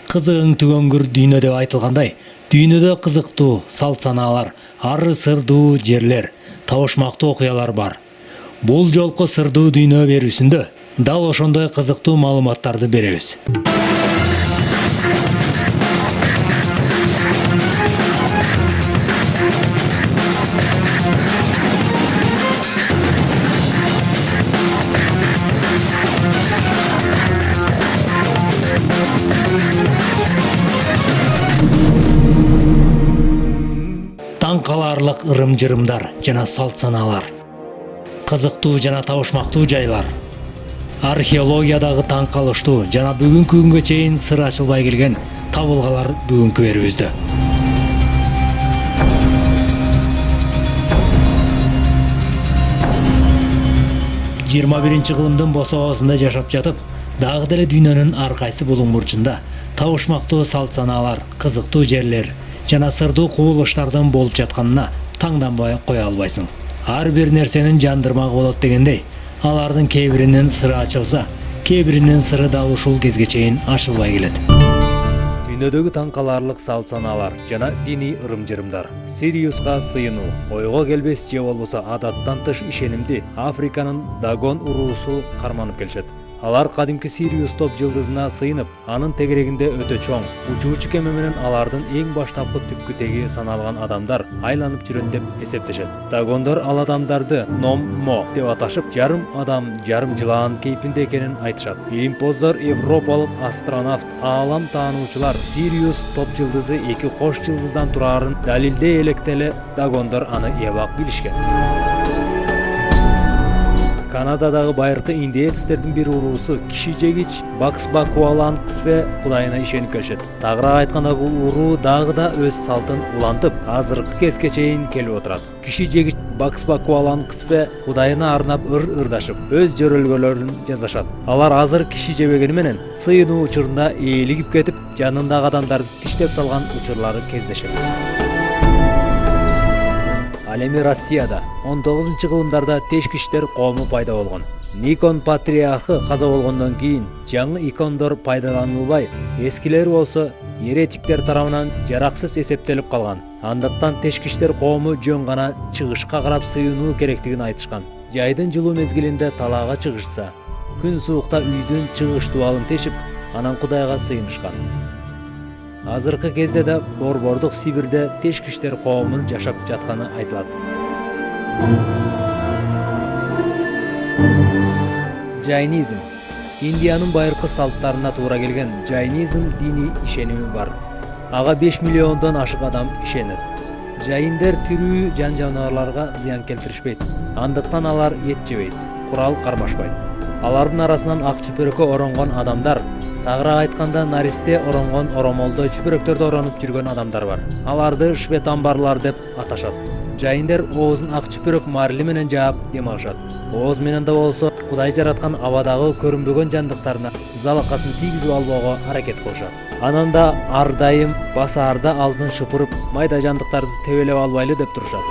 Кызыгың түгөнгүр дүйнө деп айтылгандай, дүйнөдө кызыктуу салт санаалар, ары сырдуу жерлер, табышмактуу окуялар бар. Бул жолку сырдуу дүйнө берүүсүндө дал ошондой кызыктуу маалыматтарды беребиз. Таң каларлык ырым-жырымдар жана салт санаалар, кызыктуу жана табышмактуу жайлар, археологиядагы таң калыштуу жана бүгүнкү күнгө чейин сыры ачылбай келген табылгалар бүгүнкү берүүбүздө. 21 кылымдын босоосунда жашап жатып, дагы деле дүйнөнүн ар кайсы булуң бурчунда табышмактуу салт санаалар, кызыктуу жерлер жана сырдуу кубулуштардын болуп жатканына таңданбай кое албайсың. Ар бир нерсенин жандырмагы болот дегендей, алардын кээ биринин сыры ачылса, кээ биринин сыры дал ушул кезге чейин ачылбай келет. Дүйнөдөгү таң каларлык салт санаалар жана диний ырым-жырымдар. Сириуска сыйынуу, ойго келбес же болбосо адаттан тыш ишенимди Африканын Дагон уруусу карманып келишет. Алар кадимки Сириус топ жылдызына сыйынып, анын тегерегинде өтө чоң учуучу кеме менен алардын эң баштапкы түпкү теги саналган адамдар айланып жүрөт деп эсептешет. Дагондор ал адамдарды Номмо деп аташып, жарым адам, жарым жылаан кейпинде экенин айтышат. Илимпоздор, европалык астронавт, аалам таануучулар Сириус топ жылдызы эки кош жылдыздан турарын далилдей электеле Дагондор аны эбак билишкен. Канададагы байыркы индеецтердин бир уруусу киши жегич Баксбакуаланксве кудайына ишенип келишет. Тагыраак айтканда, бул уруу дагы да өз салтын улантып, азыркы кезге чейин келип отурат. Киши жегич Баксбакуаланксве кудайына арнап ыр-ырдашып, өз жөрөлгөлөрүн жасашат. Алар азыр киши жебегени менен сыйынуу учурунда ээлигип кетип, жанындагы адамдарды тиштеп салган учурлары кездешет. Ал эми Россияда 19-кылымдарда тешкиштер коому пайда болгон. Никон патриархы каза болгондон кийин жаңы икондор пайдаланылбай, эскилери болсо еретиктер тарабынан жараксыз эсептелип калган. Андыктан тешкиштер коому жөн гана чыгышка карап сыйынуу керектигин айтышкан. Жайдын жылуу мезгилинде талаага чыгышса, күн суукта үйдүн чыгыш дубалын тешип, анан кудайга сыйынышкан. Азыркы кезде да борбордук Сибирде тешкиштер коомунун жашап жатканы айтылат. Жайнизм. Индиянын байыркы салттарына туура келген жайнизм диний ишеними бар. Ага 5 миллиондон ашык адам ишенет. Жайиндер тирүү жан-жаныбарларга зыян келтиришпейт. Андыктан алар эт жебейт, курал кармашпайт. Алардын арасынан ак чүпөрөккө оронгон адамдар, тагыраак айтканда наристе оронгон оромолдо чүпөрөктөрдө оронуп жүргөн адамдар бар. Аларды шветамбарлар деп аташат. Жайиндер оозун ак чүпөрөк марили менен жаап дем алышат. Ооз менен да болсо Кудай жараткан абадагы көрүнбөгөн жандыктарына залакасын тийгизип албоого аракет кылышат. Анан да ар дайым басаарда алдын шыпырып, майда жандыктарды тебелеп албайлы деп турушат.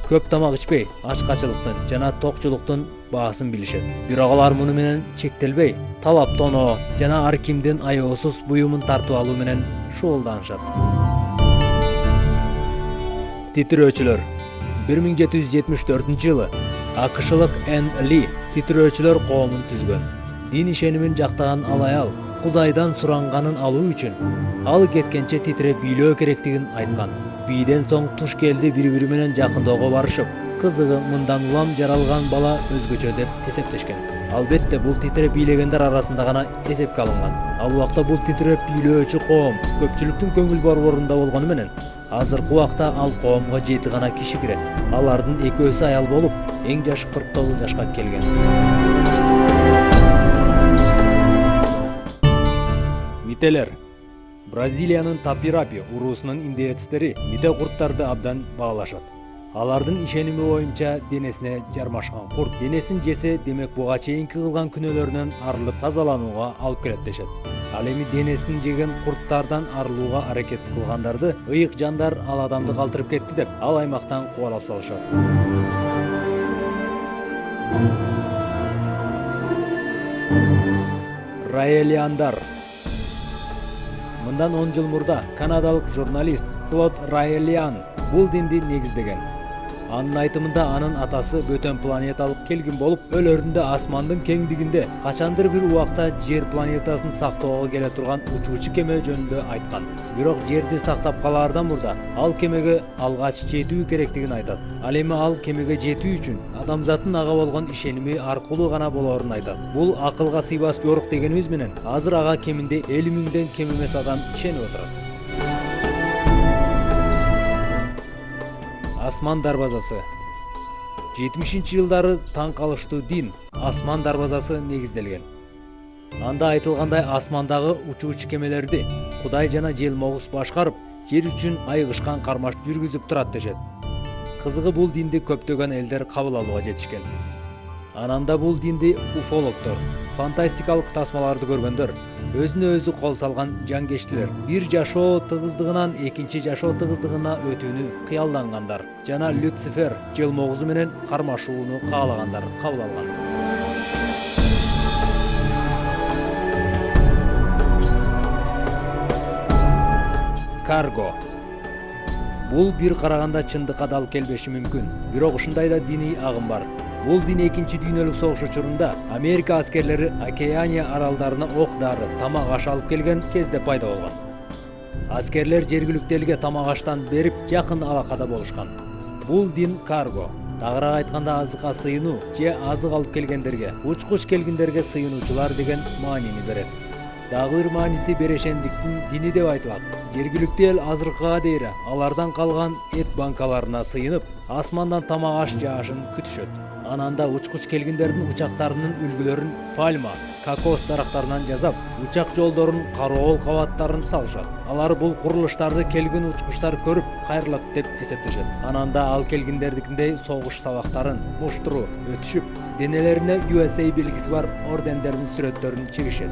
Көп тамак ичпей, ачкачылыктын жана токчулуктун баасын билишет. Бирок алар муну менен чектелбей, талап тоноо жана ар кимдин аеосуз буюмун тартып алуу менен шугулданышат. Титирөөчүлөр. 1774-жылы АКШлык Энн Ли титирөөчүлөр коомун түзгөн. Дин ишенимин жактаган ал аял Кудайдан суранганын алуу үчүн ал кеткенче титиреп бийлөө керектигин айткан. Бийден соң туш келди бири-бири менен жакындоого барышып, кызыгы мындан улам жаралган бала өзгөчө деп эсептешкен. Албетте бул титиреп бийлегендер арасында гана эсепке алынган. Ал убакта бул титиреп бийлөөчү коом көпчүлүктүн көңүл борборунда болгону менен, азыркы убакта ал коомго 7 гана киши кирет. Алардын экөөсү аял болуп, эң жашы 49 жашка келген. Мителер. Бразилиянын Тапирапи уруусунун индеецтери мите курттарды абдан баалашат. Алардын ишеними боюнча денесине жармашкан курт денесин жесе, демек буга чейинки кылган күнөөлөрүнөн арылып тазаланууга алып келет дешет. Ал эми денесин жеген курттардан арылууга аракет кылгандарды ыйык жандар ал адамды калтырып кетти деп ал аймактан кубалап салышат. Раэлиандар. Мындан 10 жыл мурда канадалык журналист Клод Райлиан бул динди негиздеген. Анын айтымында анын атасы бөтөн планеталык келгин болуп, өлөрүндө асмандын кеңдигинде качандыр бир убакта жер планетасын сактоого келе турган учуучу кеме жөнүндө айткан. Бирок жерди сактап калаардан мурда ал кемеге алгач жетүү керектигин айтат. Ал эми ал кемеге жетүү үчүн адамзаттын ага болгон ишеними аркылуу гана болоорун айтат. Бул акылга сыйбас жорук дегенибиз менен азыр ага кеминде 50 миңден кем эмес адам ишенип отурат. Асман дарбазасы. 70-жылдары таң калыштуу дин Асман дарбазасы негизделген. Анда айтылгандай асмандагы учуучу кемелерди Кудай жана желмогуз башкарып, жер үчүн айыгышкан кармаш жүргүзүп турат дешет. Кызыгы бул динди көптөгөн элдер кабыл алууга жетишкен. Ананда бул динди уфологдор, фантастикалык тасмаларды көргөндөр, өзүнө өзү кол салган жангештилер, бир жашоо тыгыздыгынан экинчи жашоо тыгыздыгына өтүүнү кыялдангандар жана Люцифер желмогузу менен кармашууну каалагандар кабыл алган. Карго. Бул бир караганда чындыкка дал келбеши мүмкүн, бирок ушундай да диний агым бар. Бул дин экинчи дүйнөлүк согуш учурунда Америка аскерлери Океания аралдарына ок-дары, тамак аш алып келген кезде пайда болгон. Аскерлер жергиликтүү элге тамак аштан берип жакын алакада болушкан. Бул дин карго. Тагыраак айтканда азыкка сыйынуу же азык алып келгендерге, учкуч келгиндерге сыйынуучулар деген маанини берет. Дагы бир мааниси берешендиктин дини деп айтылат. Жергиликтүү эл азыркыга дейре алардан калган эт банкаларына сыйынып, асмандан тамак аш жаашын күтүшөт. Ананда учкуч келгиндердин учактарынын үлгүлөрүн пальма, кокос дарактарынан жасап, учак жолдорун, кароол кабаттарын салышат. Алар бул курулуштарды келген учкучтар көрүп, кайрылат деп эсептешет. Ананда ал келгиндердикиндей согуш сабактарын муштуруу өтүшүп, денелерине USA белгиси бар ордендердин сүрөттөрүн чигишет.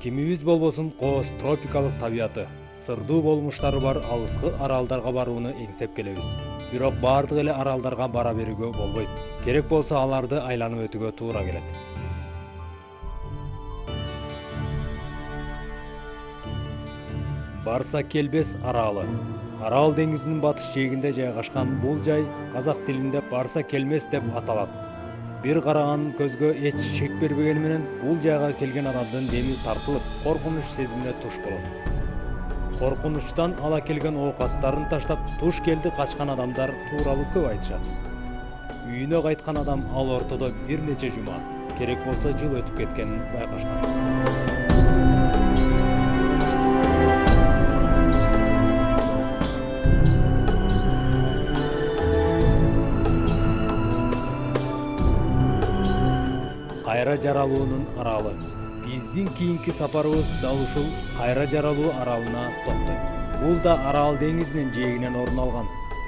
Кимибиз болбосун кооз тропикалык табияты, сырдуу болмуштары бар алыскы аралдарга барууну эңсеп келебиз. Бирок баардык эле аралдарга бара берүүгө болбойт. Керек болсо аларды айланып өтүүгө туура келет. Барса келбес аралы. Арал деңизинин батыш жээгинде жайгашкан бул жай казак тилинде барса келмес деп аталат. Бир караган көзгө эч шек бербегени менен бул жайга келген адамдын деми тартылып, коркунуч сезимине туш болот. Коркунучтан ала келген оокаттарын таштап, туш келди качкан адамдар тууралуу көп айтышат. Үйүнө кайткан адам ал ортодо бир нече жума, керек болсо жыл өтүп кеткенин байкашкан. Кайра жаралуунун аралы. Биздин кийинки сапарыбыз дал ушул Кайра жаралуу аралына токтойт. Бул да Арал деңизинин жээгинен орун алган.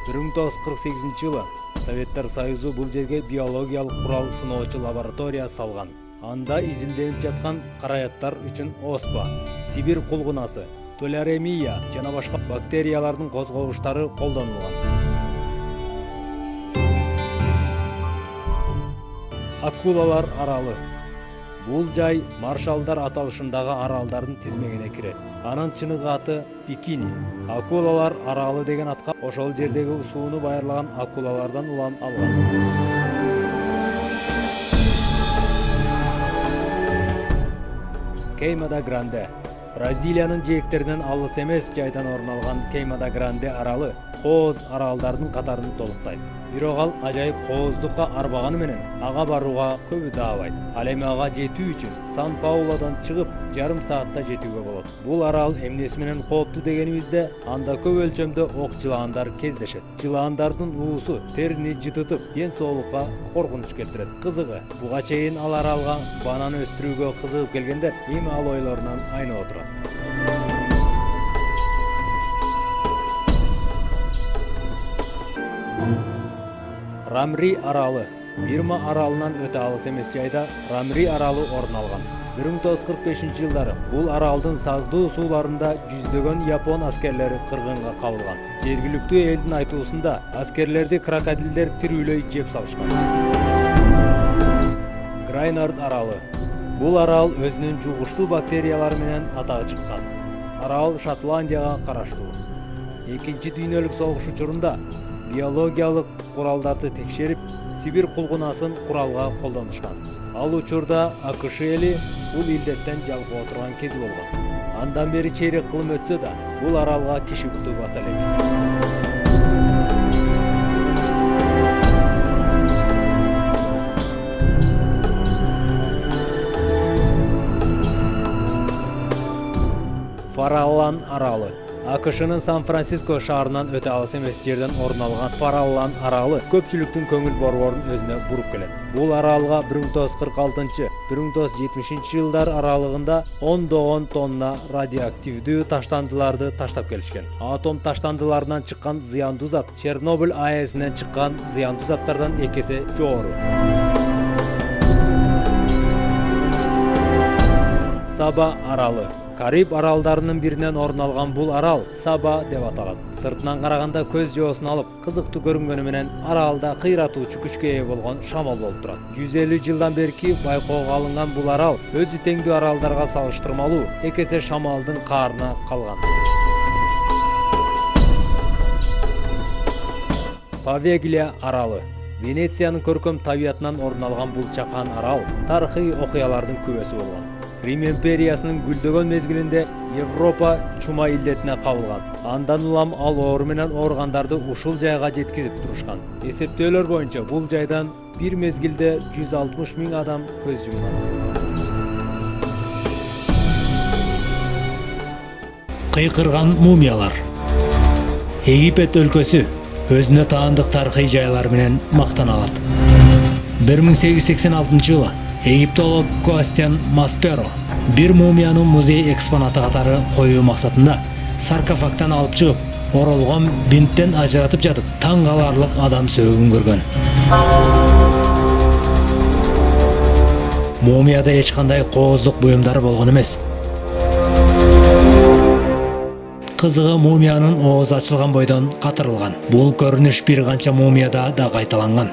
1948-жылы Советтер Союзу бул жерге биологиялык курал сыноочу лаборатория салган. Анда изилденип жаткан караяттар үчүн оспа, Сибир кулгунасы, туляремия жана башка бактериялардын козгогучтары колдонулган. Акулалар аралы. Бул жай Маршалдар аталышындагы аралдардын тизмегине кирет. Анын чыныгы аты Бикини. Акулалар аралы деген атка ошол жердеги сууну байырлаган акулалардан улам алган. Кейма-да-Гранде. Бразилиянын жээктеринен алыс эмес жайдан орун алган Кейма-да-Гранде аралы кооз аралдардын катарын толуктайт. Бирок ал ажайып кооздукка арбаганы менен ага барууга көбү даабайт. Ал эми ага жетүү үчүн Сан-Паулодон чыгып, жарым саатта жетүүгө болот. Бул арал эмнеси менен кооптуу дегенибизде, анда көп өлчөмдө ок жылаандар кездешет. Жылаандардын уусу терини жытытып, ден соолукка коркунуч келтирет. Кызыгы, буга чейин ал аралга банан өстүрүүгө кызыгып келгендер эми ал ойлорунан айнып отурат. Рамри аралы. Бирма аралынан өтө алыс эмес жайда Рамри аралы орун алган. 1945-жылдары бул аралдын саздуу сууларында жүздөгөн япон аскерлери кыргынга кабылган. Жергиликтүү элдин айтуусунда аскерлерди крокодилдер тирүүлөй жеп салышкан. Грайнард аралы. Бул арал өзүнүн жугуштуу бактериялары менен атагы чыккан. Арал Шотландияга караштуу. Экинчи дүйнөлүк согуш учурунда биологиялык куралдарды текшерип, Сибир кулгунасын куралга колдонушкан. Ал учурда АКШ эли бул илдеттен жалпоо турган кези болгон. Андан бери чейрек кылым өтсө да, бул аралга киши куту баса элек. Фараллан аралы. АКШнын Сан-Франциско шаарынан өтө алыс эмес жерден орун алган Фараллан аралы көпчүлүктүн көңүл борборун өзүнө буруп келет. Бул аралга 1946-1970 жылдар аралыгында ондогон тонна радиоактивдүү таштандыларды таштап келишкен. Атом таштандыларынан чыккан зыяндуу зат Чернобыль АЭСинен чыккан зыяндуу заттардан 2 эсе жогору. Саба аралы. Кариб аралдарынын биринен орун алган бул арал Саба деп аталат. Сыртынан караганда көз жоосун алып, кызыктуу көрүнгөнү менен аралда кыйратуучу күчкө ээ болгон шамал болуп турат. 150 жылдан берки байкоого алынган бул арал өзү теңдүү аралдарга салыштырмалуу 2 эсе шамалдын каарына калган. Павеглия аралы. Венециянын көркөм табиятынан орун алган бул чакан арал тарыхый окуялардын күбөсү болгон. Рим империясынын гүлдөгөн мезгилинде Европа чума илдетине кабылган. Андан улам ал оору менен ооругандарды ушул жайга жеткизип турушкан. Эсептөөлөр боюнча бул жайдан бир мезгилде 160 000 адам көз жумган. Кыйкырган мумиялар. Египет өлкөсү өзүнө таандык тарыхый жайлар менен мактана алат. 1886 жылы Египтолог Костян Масперо бир мумиянын музей экспонаты катары коюу максатында саркофагтан алып чыгып, оролгон бинттен ажыратып жатып, таң каларлык адам сөөгүн көргөн. Мумияда эч кандай кооздук буюмдары болгон эмес. Кызыгы мумиянын оозу ачылган бойдон катырылган. Бул көрүнүш бир канча мумияда да кайталанган.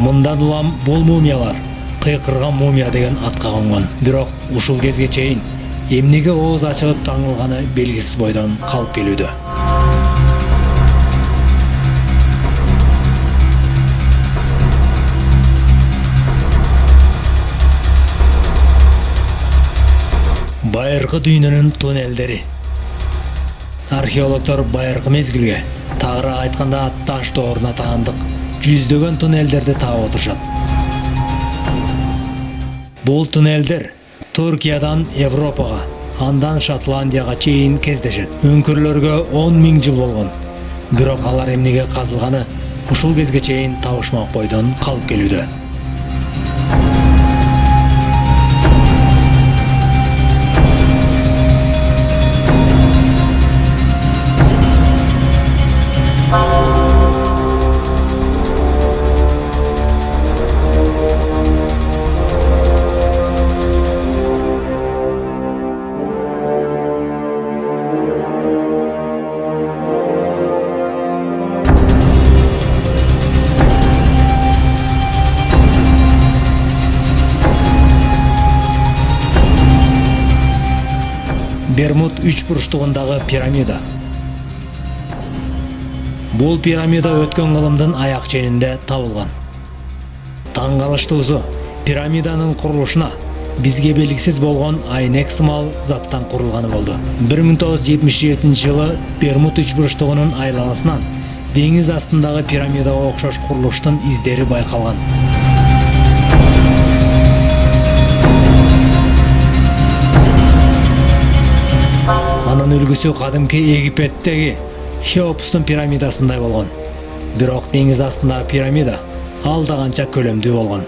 Мындан улам бул мумиялар кыйкырган мумия деген атка конгон. Бирок ушул кезге чейин эмнеге ооз ачылып таңылганы белгисиз бойдон калып келүүдө. Байыркы дүйнөнүн туннелдери. Археологдор байыркы мезгилге, тагыраак айтканда таш дооруна таандык жүздөгөн туннелдерди таап отурушат. Бул туннелдер Туркиядан Европага, андан Шотландияга чейин кездешет. Өңкүрлөргө 10 000 жыл болгон. Бирок алар эмнеге казылганы ушул кезге чейин табышмак бойдон калып келүүдө. Бермуд үч буруштугундагы пирамида. Бул пирамида өткөн кылымдын аяк ченинде табылган. Таң калыштуусу, пирамиданын курулушуна бизге белгисиз болгон айнек сымал заттан курулганы болду. 1977 жылы Бермуд үч буруштугунун айланасынан деңиз астындагы пирамидага окшош курулуштун издери байкалган. Анын үлгүсү кадимки Египеттеги Хеопстун пирамидасындай болгон. Бирок деңиз астындагы пирамида алда канча көлөмдүү болгон.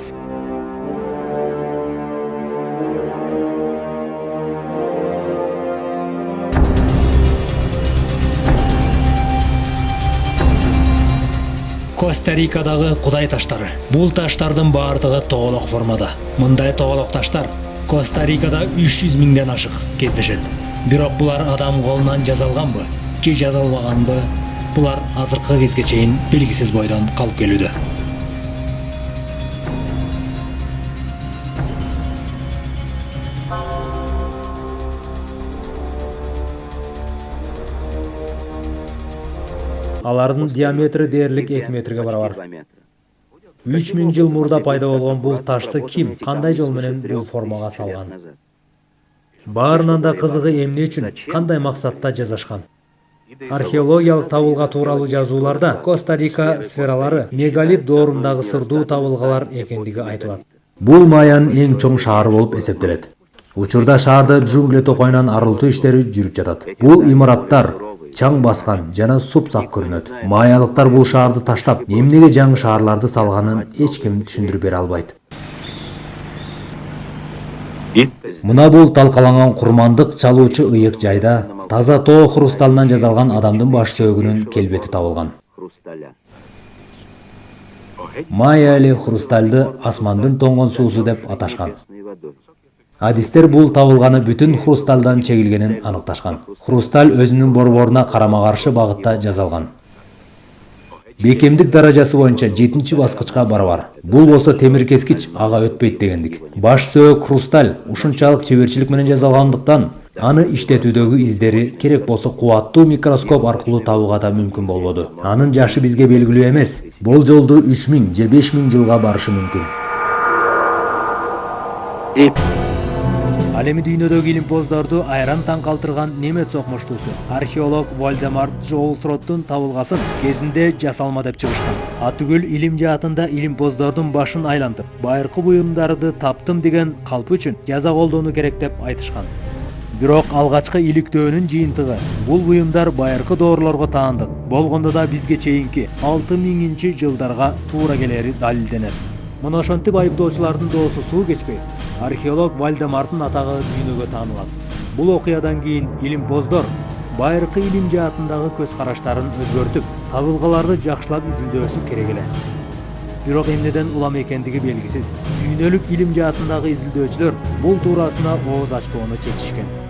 Коста-Рикадагы Кудай таштары. Бул таштардын баардыгы тоголок формада. Мындай тоголок таштар Коста-Рикада 300 000ден ашык кездешет. Бирок булар адам колунан жасалганбы, же жасалбаганбы булар азыркы кезге чейин белгисиз бойдон калып келүүдө. Алардын диаметри дээрлик 2 метрге барабар. 3000 жыл мурда пайда болгон бул ташты ким, кандай жол менен бул формага салган? Баарынан да кызыгы эмне үчүн, кандай максатта жасашкан? Археологиялык табылга тууралуу жазууларда Коста-Рика сфералары мегалит доорундагы сырдуу табылгалар экендиги айтылат. Бул Майянын эң чоң шаары болуп эсептелет. Учурда шаарды джунгли токойунан арылтуу иштери жүрүп жатат. Бул имараттар чаң баскан жана супсак көрүнөт. Майялыктар бул шаарды таштап, эмнеге жаңы шаарларды салганын эч ким түшүндүрүп бере албайт. Мына бул талкаланган курмандык чалуучу ыйык жайда таза тоо хрусталынан жасалган адамдын баш сөөгүнүн келбети табылган. Майя эли хрустальды асмандын тоңгон суусу деп аташкан. Адистер бул табылганы бүтүн хрустальдан чегилгенин аныкташкан. Хрусталь өзүнүн борборуна карама-каршы багытта жасалган. Бекемдик даражасы боюнча 7-баскычка барабар. Бул болсо темир кескич ага өтпөйт дегендик. Баш сөөк хрусталь ушунчалык чеберчилик менен жасалгандыктан аны иштетүүдөгү издери керек болсо кубаттуу микроскоп аркылуу табууга да мүмкүн болбоду. Анын жашы бизге белгилүү эмес. Болжолду 3000 же 5000 жылга барышы мүмкүн. Ал эми дүйнөдөгү илимпоздорду айран таң калтырган немец окумуштуусу археолог Вальдемар Жоулсроттун табылгасын кезинде жасалма деп чыгышкан. Атүгүл илим жаатында илимпоздордун башын айлантып, байыркы буюмдарды таптым деген калпы үчүн жаза колдонуу керек деп айтышкан. Бирок алгачкы иликтөөнүн жыйынтыгы бул буюмдар байыркы доорлорго таандык болгондо да бизге чейинки 6000-жылдарга туура келери далилденет. Мына ошентип айыптоочулардын доосу суу кечпей, археолог Вальдемардын атагы дүйнөгө таанылат. Бул окуядан кийин илимпоздор байыркы илим жаатындагы көз караштарын өзгөртүп, табылгаларды жакшылап изилдөөсү керек эле. Бирок эмнеден улам экендиги белгисиз. Дүйнөлүк илим жаатындагы изилдөөчүлөр бул туурасында ооз ачпоону чечишкен.